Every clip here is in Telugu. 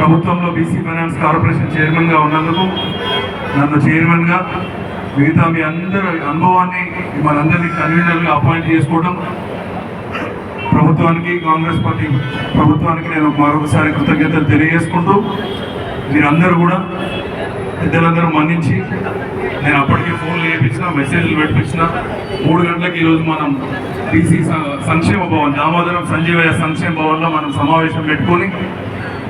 ప్రభుత్వంలో బీసీ ఫైనాన్స్ కార్పొరేషన్ చైర్మన్గా ఉన్నందుకు నన్ను చైర్మన్గా మిగతా మీ అందరి అనుభవాన్ని మనందరినీ కన్వీనర్గా అపాయింట్ చేసుకోవడం ప్రభుత్వానికి, కాంగ్రెస్ పార్టీ ప్రభుత్వానికి నేను మరొకసారి కృతజ్ఞతలు తెలియజేసుకుంటూ, మీరందరూ కూడా పెద్దలందరూ మన్నించి, నేను అప్పటికే ఫోన్లు చేయించిన, మెసేజ్లు పెట్టించిన, 3 గంటలకు ఈరోజు మనం బీసీ సంక్షేమ భవన్, దామోదరం సంజీవయ్య సంక్షేమ భవన్లో మనం సమావేశం పెట్టుకొని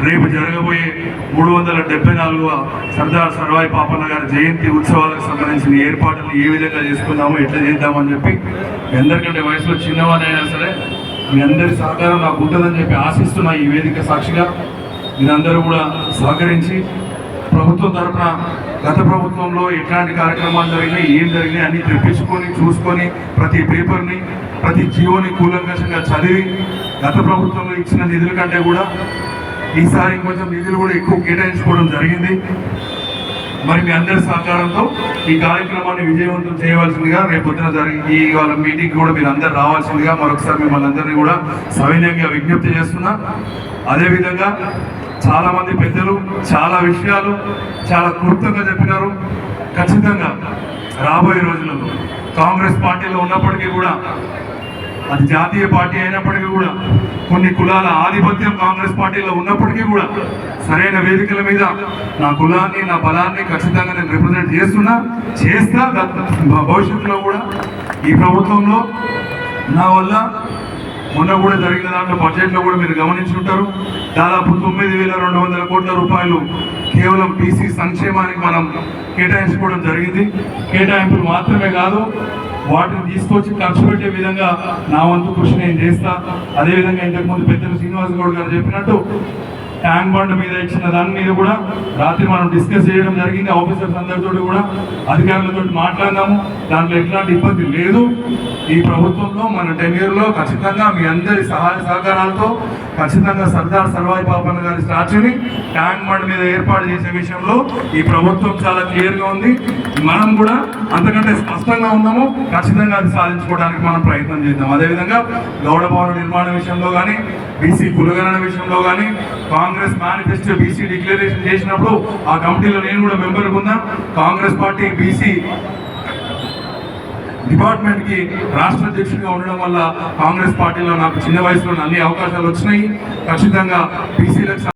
రేపు జరగబోయే 374వ సర్దార్ సర్వాయి పాపన్న గారి జయంతి ఉత్సవాలకు సంబంధించిన ఏర్పాట్లను ఏ విధంగా చేసుకుందామో, ఎట్లా చేద్దామని చెప్పి, ఎందరికంటే వయసులో చిన్నవాడైనా సరే మీ అందరి సహకారం నాకు ఉంటుందని చెప్పి ఆశిస్తున్నా. ఈ వేదిక సాక్షిగా మీరందరూ కూడా సహకరించి ప్రభుత్వం తరఫున గత ప్రభుత్వంలో ఎట్లాంటి కార్యక్రమాలు జరిగినాయి, ఏం జరిగినాయి అన్నీ తెప్పించుకొని చూసుకొని ప్రతి పేపర్ని, ప్రతి జీవోని కూలంకషంగా చదివి గత ప్రభుత్వంలో ఇచ్చిన నిధుల కంటే కూడా ఈసారి కొంచెం నిధులు కూడా ఎక్కువ కేటాయించుకోవడం జరిగింది. మరి మీ అందరి సహకారంతో ఈ కార్యక్రమాన్ని విజయవంతం చేయవలసిందిగా రేపు పొద్దున ఈ వాళ్ళ మీటింగ్ కూడా మీరు అందరు రావాల్సిందిగా మరొకసారి మిమ్మల్ని అందరినీ కూడా సవినయంగా విజ్ఞప్తి చేస్తున్నా. అదేవిధంగా చాలామంది పెద్దలు చాలా విషయాలు చాలా క్లుప్తంగా చెప్పినారు. ఖచ్చితంగా రాబోయే రోజులలో కాంగ్రెస్ పార్టీలో ఉన్నప్పటికీ కూడా, అది జాతీయ పార్టీ అయినప్పటికీ కూడా, కొన్ని కులాల ఆధిపత్యం కాంగ్రెస్ పార్టీలో ఉన్నప్పటికీ కూడా సరైన వేదికల మీద నా కులాన్ని, నా బలాన్ని ఖచ్చితంగా నేను రిప్రజెంట్ చేస్తా. భవిష్యత్తులో కూడా ఈ ప్రభుత్వంలో నా వల్ల మొన్న కూడా జరిగిన దాంట్లో బడ్జెట్లో కూడా మీరు గమనించుంటారు, దాదాపు 9,200 కోట్ల రూపాయలు కేవలం బీసీ సంక్షేమానికి మనం కేటాయించుకోవడం జరిగింది. కేటాయింపులు మాత్రమే కాదు, వాటిని తీసుకొచ్చి ఖర్చు పెట్టే విధంగా నా వంతు కృషి నేను చేస్తా. అదేవిధంగా ఇంతకుముందు పెద్దలు శ్రీనివాస్ గౌడ్ గారు చెప్పినట్టు ట్యాంక్ బండ్ మీద ఇచ్చిన దాని మీద కూడా రాత్రి మనం డిస్కస్ చేయడం జరిగింది. ఆఫీసర్స్ అందరితో కూడా, అధికారులతో మాట్లాడినాము. దాంట్లో ఎట్లాంటి ఇబ్బంది లేదు. ఈ ప్రభుత్వంలో మన టెన్యూర్లో ఖచ్చితంగా మీ అందరి సహాయ సహకారాలతో ఖచ్చితంగా సర్దార్ సర్వాయి పాపన్న గారి స్టాచ్యూని ట్యాంక్ బండ్ మీద ఏర్పాటు చేసే విషయంలో ఈ ప్రభుత్వం చాలా క్లియర్గా ఉంది. మనం కూడా అంతకంటే స్పష్టంగా ఉన్నాము. ఖచ్చితంగా అది సాధించుకోవడానికి మనం ప్రయత్నం చేద్దాం. అదేవిధంగా గౌడ భవన నిర్మాణ విషయంలో కానీ, బీసీ కులగణన విషయంలో కానీ, కాంగ్రెస్ మేనిఫెస్టో బీసీ డిక్లరేషన్ చేసినప్పుడు ఆ కమిటీలో నేను కూడా మెంబర్గా ఉన్నా. కాంగ్రెస్ పార్టీ బీసీ డిపార్ట్మెంట్కి రాష్ట్ర అధ్యక్షుడిగా ఉండడం వల్ల కాంగ్రెస్ పార్టీలో నాకు చిన్న వయసులో అన్ని అవకాశాలు వచ్చినాయి. ఖచ్చితంగా బీసీలకు